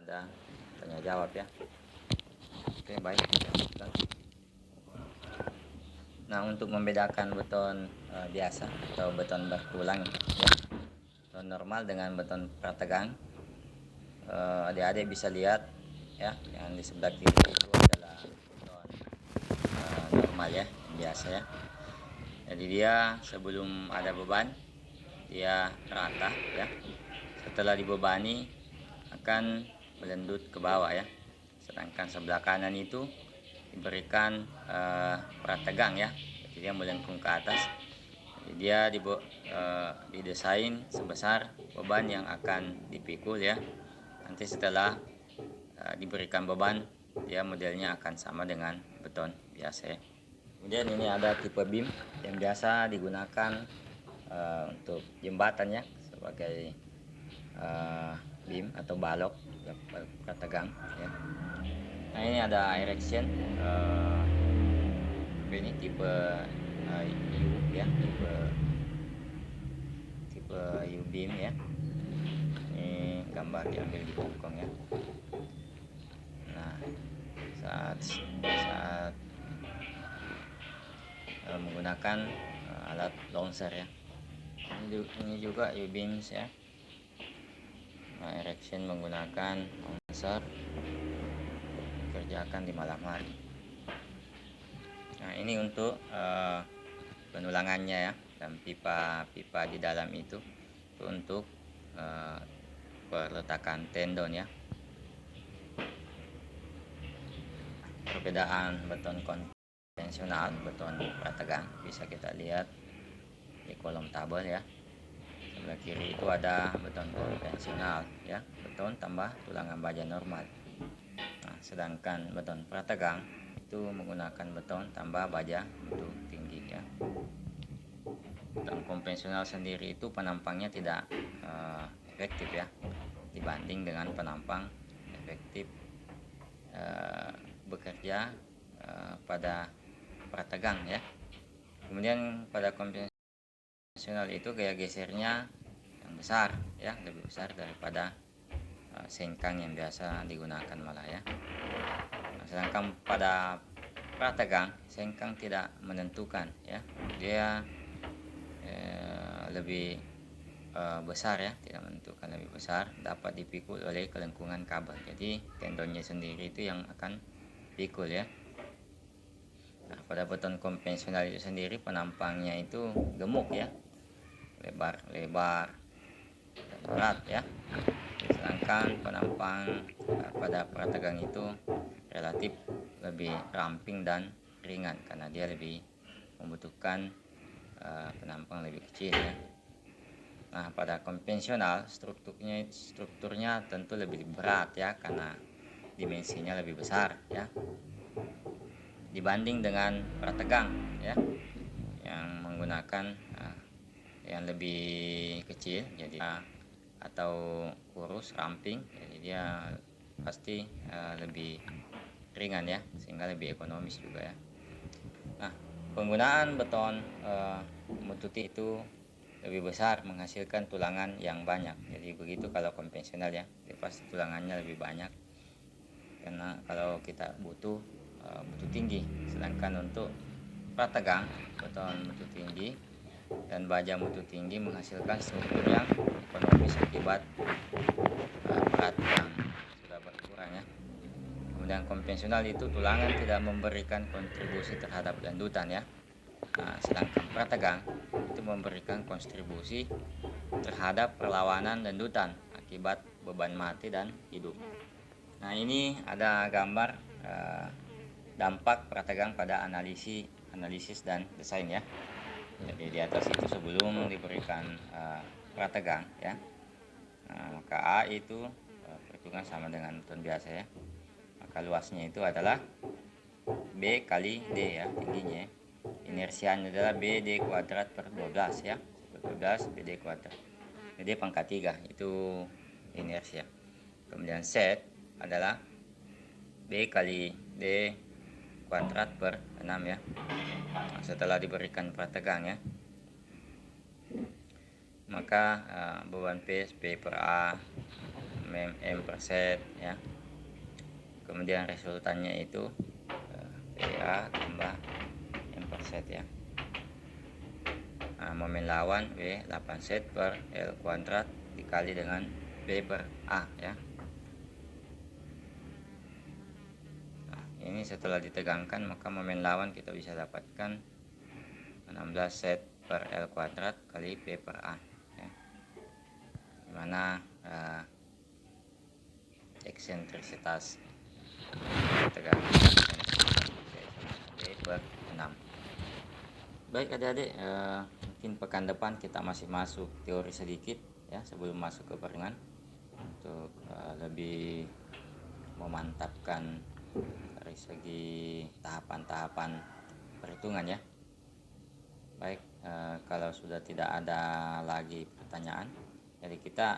ada tanya jawab ya. Oke, baik. Nah, untuk membedakan beton biasa atau beton bertulang ya, beton normal dengan beton prategang, adik-adik bisa lihat ya, yang di sebelah kiri itu adalah beton normal ya, biasa ya. Jadi dia sebelum ada beban dia rata ya. Setelah dibebani akan melendut ke bawah ya. Sedangkan sebelah kanan itu diberikan prategang ya, jadi dia melengkung ke atas. Jadi dia didesain sebesar beban yang akan dipikul ya. Nanti setelah diberikan beban, dia modelnya akan sama dengan beton biasa ya. Kemudian ini ada tipe beam yang biasa digunakan untuk jembatan ya, sebagai beam atau balok prategang ya. Nah, ini ada erection ini tipe U ya, tipe U beam ya. Ini gambar diambil di Hongkong ya. Nah, saat menggunakan alat launcher ya. Ini juga U beams ya. Nah, erection menggunakan launcher dikerjakan di malam hari. Nah, ini untuk penulangannya ya, dan pipa-pipa di dalam itu untuk peletakan tendon ya. Perbedaan beton konvensional, beton prategang bisa kita lihat di kolom tabel ya. Sebelah kiri itu ada beton konvensional ya, beton tambah tulangan baja normal. Nah, sedangkan beton prategang itu menggunakan beton tambah baja mutu tinggi ya. Beton konvensional sendiri itu penampangnya tidak efektif ya, dibanding dengan penampang efektif bekerja pada prategang ya. Kemudian pada konvensional itu gaya gesernya yang besar ya, lebih besar daripada sengkang yang biasa digunakan malah ya. Nah, sedangkan pada prategang sengkang tidak menentukan ya, dia lebih besar ya, tidak menentukan, lebih besar, dapat dipikul oleh kelengkungan kabel. Jadi tendonnya sendiri itu yang akan pikul ya. Nah, pada beton konvensional itu sendiri penampangnya itu gemuk ya, lebar dan berat ya. Sedangkan penampang pada prategang itu relatif lebih ramping dan ringan karena dia lebih membutuhkan penampang lebih kecil ya. Nah, pada konvensional strukturnya tentu lebih berat ya, karena dimensinya lebih besar ya dibanding dengan prategang ya, yang menggunakan yang lebih kecil jadi atau kurus ramping, jadi dia pasti lebih ringan ya, sehingga lebih ekonomis juga ya. Nah, penggunaan beton mutu itu lebih besar menghasilkan tulangan yang banyak. Jadi begitu kalau konvensional ya, pasti tulangannya lebih banyak karena kalau kita butuh mutu tinggi. Sedangkan untuk prategang beton mutu tinggi dan baja mutu tinggi menghasilkan struktur yang ekonomis akibat berat yang sudah berkurang ya. Kemudian konvensional itu tulangan tidak memberikan kontribusi terhadap landutan ya. Nah, sedangkan prategang itu memberikan kontribusi terhadap perlawanan landutan akibat beban mati dan hidup. Nah, ini ada gambar dampak prategang pada analisis dan desain ya. Jadi di atas itu sebelum diberikan prategang ya. Nah, maka A itu perhitungan sama dengan beton biasa ya. Maka luasnya itu adalah B kali D ya, tingginya. Inersianya adalah BD kuadrat per 12 ya, 12 BD kuadrat. BD pangkat 3 itu inersia. Kemudian Z adalah B kali D kuadrat per 6 ya. Nah, setelah diberikan prategang ya, maka beban P per A mm per set ya. Kemudian resultannya itu PA tambah M per set ya. Nah, momen lawan W 8 set per L kuadrat dikali dengan B per A ya. Nah, ini setelah ditegangkan maka momen lawan kita bisa dapatkan 16 set per L kuadrat kali B per A ya. Dimana eksentrisitas tegangan B per 6. Baik adik-adik, mungkin pekan depan kita masih masuk teori sedikit ya sebelum masuk ke perhitungan untuk lebih memantapkan dari segi tahapan-tahapan perhitungan ya. Baik, kalau sudah tidak ada lagi pertanyaan, jadi kita